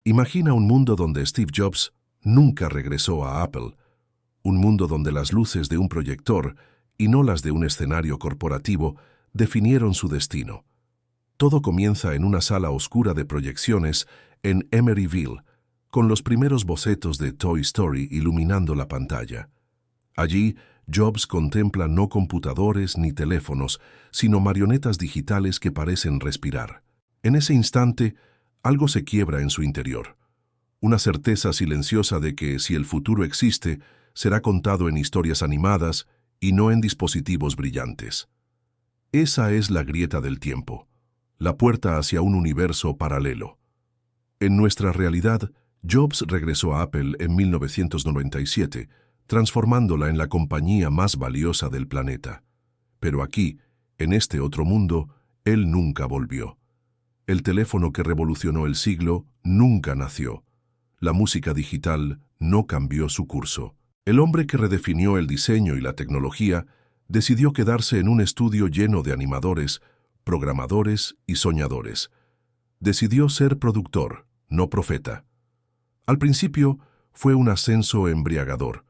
Imagina un mundo donde Steve Jobs nunca regresó a Apple, un mundo donde las luces de un proyector y no las de un escenario corporativo definieron su destino. Todo comienza en una sala oscura de proyecciones en Emeryville, con los primeros bocetos de Toy Story iluminando la pantalla. Allí, Jobs contempla no computadores ni teléfonos, sino marionetas digitales que parecen respirar. En ese instante, algo se quiebra en su interior. Una certeza silenciosa de que, si el futuro existe, será contado en historias animadas y no en dispositivos brillantes. Esa es la grieta del tiempo, la puerta hacia un universo paralelo. En nuestra realidad, Jobs regresó a Apple en 1997, transformándola en la compañía más valiosa del planeta. Pero aquí, en este otro mundo, él nunca volvió. El teléfono que revolucionó el siglo nunca nació. La música digital no cambió su curso. El hombre que redefinió el diseño y la tecnología decidió quedarse en un estudio lleno de animadores, programadores y soñadores. Decidió ser productor, no profeta. Al principio fue un ascenso embriagador.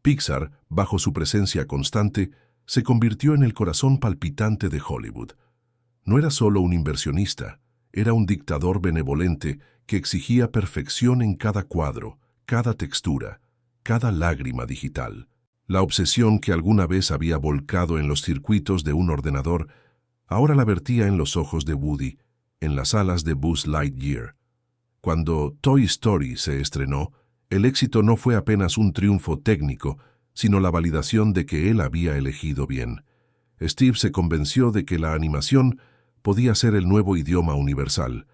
Pixar, bajo su presencia constante, se convirtió en el corazón palpitante de Hollywood. No era solo un inversionista, era un dictador benevolente que exigía perfección en cada cuadro, cada textura, cada lágrima digital. La obsesión que alguna vez había volcado en los circuitos de un ordenador, ahora la vertía en los ojos de Woody, en las alas de Buzz Lightyear. Cuando Toy Story se estrenó, el éxito no fue apenas un triunfo técnico, sino la validación de que él había elegido bien. Steve se convenció de que la animación podía ser el nuevo idioma universal.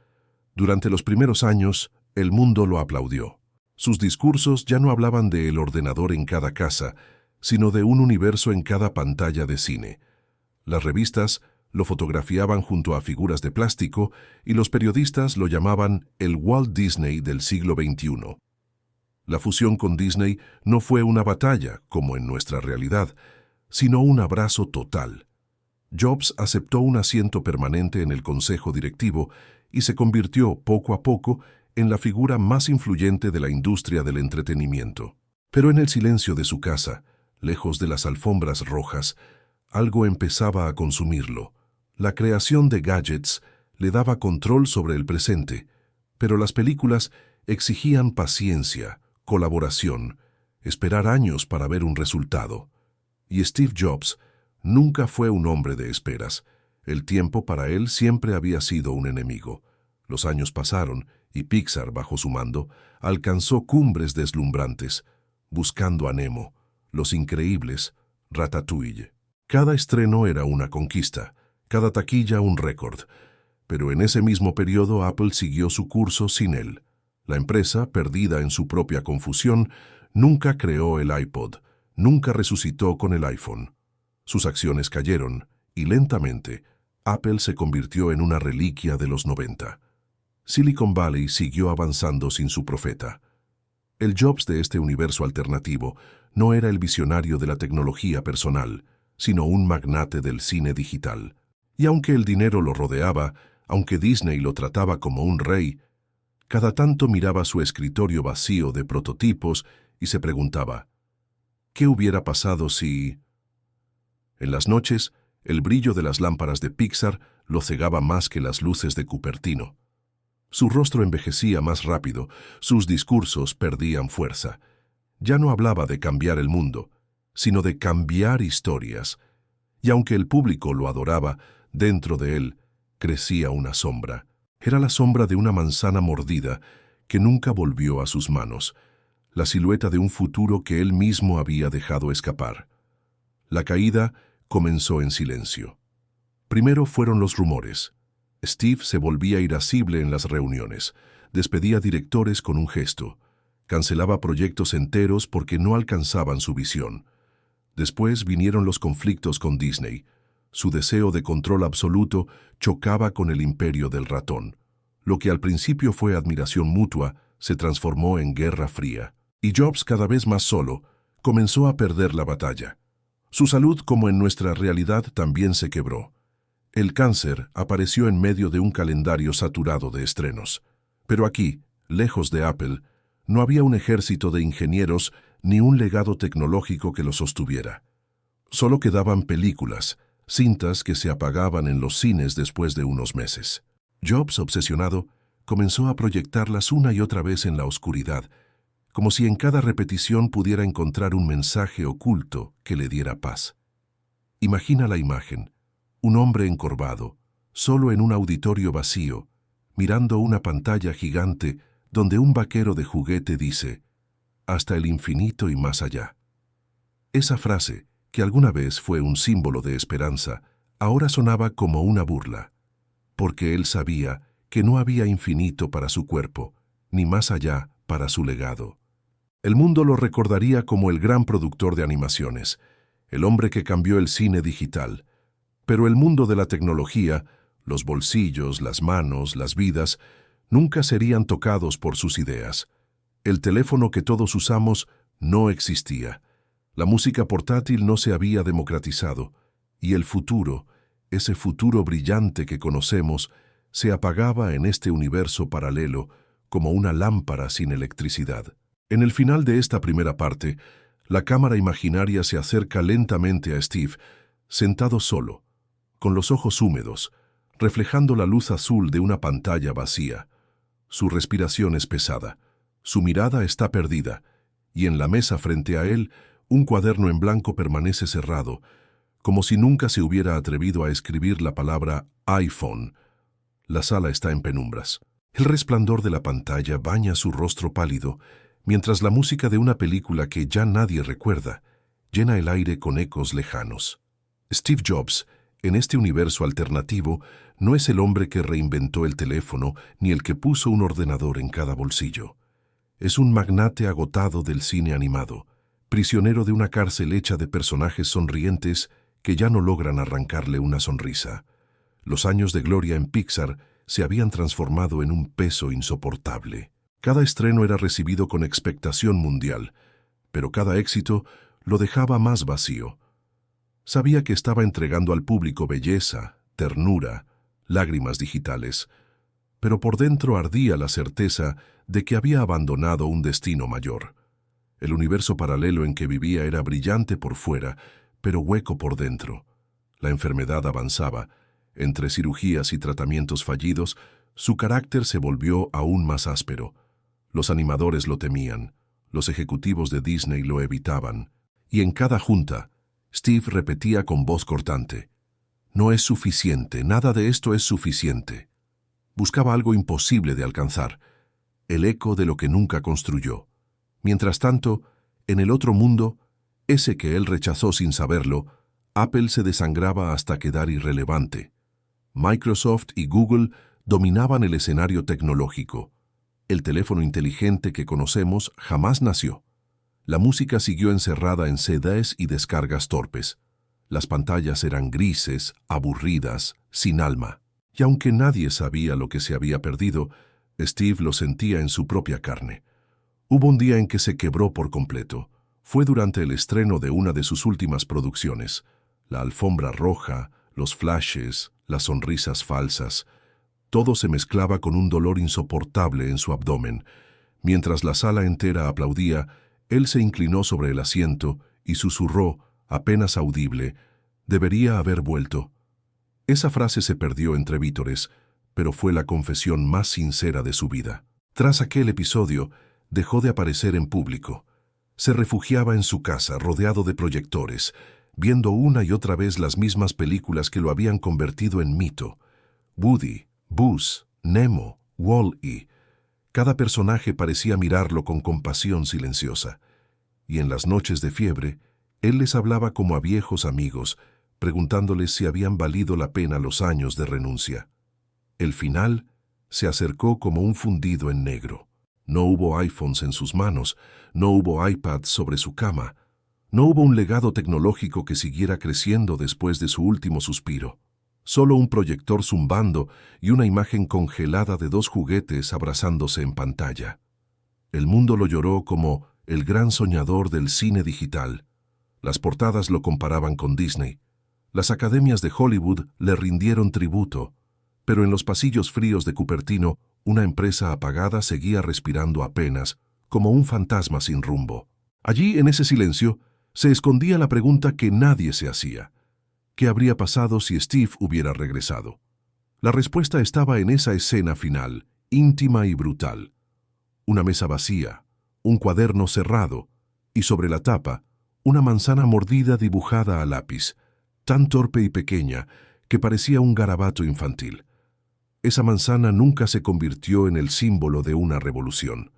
Durante los primeros años, el mundo lo aplaudió. Sus discursos ya no hablaban de el ordenador en cada casa, sino de un universo en cada pantalla de cine. Las revistas lo fotografiaban junto a figuras de plástico y los periodistas lo llamaban el Walt Disney del siglo XXI. La fusión con Disney no fue una batalla, como en nuestra realidad, sino un abrazo total. Jobs aceptó un asiento permanente en el consejo directivo y se convirtió, poco a poco, en la figura más influyente de la industria del entretenimiento. Pero en el silencio de su casa, lejos de las alfombras rojas, algo empezaba a consumirlo. La creación de gadgets le daba control sobre el presente, pero las películas exigían paciencia, colaboración, esperar años para ver un resultado. Y Steve Jobs nunca fue un hombre de esperas. El tiempo para él siempre había sido un enemigo. Los años pasaron y Pixar, bajo su mando, alcanzó cumbres deslumbrantes, buscando a Nemo, Los Increíbles, Ratatouille. Cada estreno era una conquista, cada taquilla un récord. Pero en ese mismo periodo Apple siguió su curso sin él. La empresa, perdida en su propia confusión, nunca creó el iPod, nunca resucitó con el iPhone. Sus acciones cayeron, y lentamente, Apple se convirtió en una reliquia de los 90. Silicon Valley siguió avanzando sin su profeta. El Jobs de este universo alternativo no era el visionario de la tecnología personal, sino un magnate del cine digital. Y aunque el dinero lo rodeaba, aunque Disney lo trataba como un rey, cada tanto miraba su escritorio vacío de prototipos y se preguntaba, ¿qué hubiera pasado si...? En las noches, el brillo de las lámparas de Pixar lo cegaba más que las luces de Cupertino. Su rostro envejecía más rápido, sus discursos perdían fuerza. Ya no hablaba de cambiar el mundo, sino de cambiar historias. Y aunque el público lo adoraba, dentro de él crecía una sombra. Era la sombra de una manzana mordida que nunca volvió a sus manos, la silueta de un futuro que él mismo había dejado escapar. La caída comenzó en silencio. Primero fueron los rumores. Steve se volvía irascible en las reuniones, despedía directores con un gesto, cancelaba proyectos enteros porque no alcanzaban su visión. Después vinieron los conflictos con Disney. Su deseo de control absoluto chocaba con el imperio del ratón. Lo que al principio fue admiración mutua se transformó en guerra fría. Y Jobs, cada vez más solo, comenzó a perder la batalla. Su salud, como en nuestra realidad, también se quebró. El cáncer apareció en medio de un calendario saturado de estrenos. Pero aquí, lejos de Apple, no había un ejército de ingenieros ni un legado tecnológico que lo sostuviera. Solo quedaban películas, cintas que se apagaban en los cines después de unos meses. Jobs, obsesionado, comenzó a proyectarlas una y otra vez en la oscuridad, como si en cada repetición pudiera encontrar un mensaje oculto que le diera paz. Imagina la imagen: un hombre encorvado, solo en un auditorio vacío, mirando una pantalla gigante donde un vaquero de juguete dice: «Hasta el infinito y más allá». Esa frase, que alguna vez fue un símbolo de esperanza, ahora sonaba como una burla, porque él sabía que no había infinito para su cuerpo, ni más allá para su legado. El mundo lo recordaría como el gran productor de animaciones, el hombre que cambió el cine digital. Pero el mundo de la tecnología, los bolsillos, las manos, las vidas, nunca serían tocados por sus ideas. El teléfono que todos usamos no existía. La música portátil no se había democratizado. Y el futuro, ese futuro brillante que conocemos, se apagaba en este universo paralelo como una lámpara sin electricidad. En el final de esta primera parte, la cámara imaginaria se acerca lentamente a Steve, sentado solo, con los ojos húmedos, reflejando la luz azul de una pantalla vacía. Su respiración es pesada, su mirada está perdida, y en la mesa frente a él, un cuaderno en blanco permanece cerrado, como si nunca se hubiera atrevido a escribir la palabra iPhone. La sala está en penumbras. El resplandor de la pantalla baña su rostro pálido, mientras la música de una película que ya nadie recuerda llena el aire con ecos lejanos. Steve Jobs, en este universo alternativo, no es el hombre que reinventó el teléfono ni el que puso un ordenador en cada bolsillo. Es un magnate agotado del cine animado, prisionero de una cárcel hecha de personajes sonrientes que ya no logran arrancarle una sonrisa. Los años de gloria en Pixar se habían transformado en un peso insoportable. Cada estreno era recibido con expectación mundial, pero cada éxito lo dejaba más vacío. Sabía que estaba entregando al público belleza, ternura, lágrimas digitales, pero por dentro ardía la certeza de que había abandonado un destino mayor. El universo paralelo en que vivía era brillante por fuera, pero hueco por dentro. La enfermedad avanzaba. Entre cirugías y tratamientos fallidos, su carácter se volvió aún más áspero. Los animadores lo temían, los ejecutivos de Disney lo evitaban, y en cada junta, Steve repetía con voz cortante: «No es suficiente, nada de esto es suficiente». Buscaba algo imposible de alcanzar, el eco de lo que nunca construyó. Mientras tanto, en el otro mundo, ese que él rechazó sin saberlo, Apple se desangraba hasta quedar irrelevante. Microsoft y Google dominaban el escenario tecnológico. El teléfono inteligente que conocemos jamás nació. La música siguió encerrada en CDs y descargas torpes. Las pantallas eran grises, aburridas, sin alma. Y aunque nadie sabía lo que se había perdido, Steve lo sentía en su propia carne. Hubo un día en que se quebró por completo. Fue durante el estreno de una de sus últimas producciones. La alfombra roja, los flashes, las sonrisas falsas. Todo se mezclaba con un dolor insoportable en su abdomen. Mientras la sala entera aplaudía, él se inclinó sobre el asiento y susurró, apenas audible: «Debería haber vuelto». Esa frase se perdió entre vítores, pero fue la confesión más sincera de su vida. Tras aquel episodio, dejó de aparecer en público. Se refugiaba en su casa, rodeado de proyectores, viendo una y otra vez las mismas películas que lo habían convertido en mito. Woody, Buzz, Nemo, Wall-E. Cada personaje parecía mirarlo con compasión silenciosa. Y en las noches de fiebre, él les hablaba como a viejos amigos, preguntándoles si habían valido la pena los años de renuncia. El final se acercó como un fundido en negro. No hubo iPhones en sus manos, no hubo iPads sobre su cama, no hubo un legado tecnológico que siguiera creciendo después de su último suspiro. Solo un proyector zumbando y una imagen congelada de dos juguetes abrazándose en pantalla. El mundo lo lloró como el gran soñador del cine digital. Las portadas lo comparaban con Disney. Las academias de Hollywood le rindieron tributo, pero en los pasillos fríos de Cupertino Una empresa apagada seguía respirando apenas, como un fantasma sin rumbo. Allí, en ese silencio, se escondía la pregunta que nadie se hacía. ¿Qué habría pasado si Steve hubiera regresado? La respuesta estaba en esa escena final, íntima y brutal. Una mesa vacía, un cuaderno cerrado, y sobre la tapa, una manzana mordida dibujada a lápiz, tan torpe y pequeña que parecía un garabato infantil. Esa manzana nunca se convirtió en el símbolo de una revolución.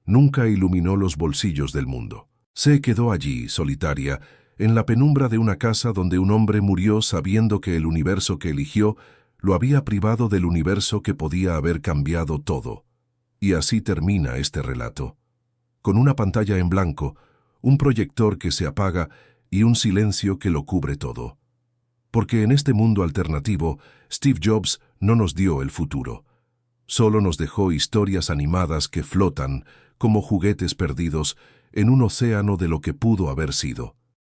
Nunca iluminó los bolsillos del mundo. Se quedó allí, solitaria, en la penumbra de una casa donde un hombre murió sabiendo que el universo que eligió lo había privado del universo que podía haber cambiado todo. Y así termina este relato. Con una pantalla en blanco, un proyector que se apaga y un silencio que lo cubre todo. Porque en este mundo alternativo, Steve Jobs no nos dio el futuro. Solo nos dejó historias animadas que flotan, como juguetes perdidos, en un océano de lo que pudo haber sido.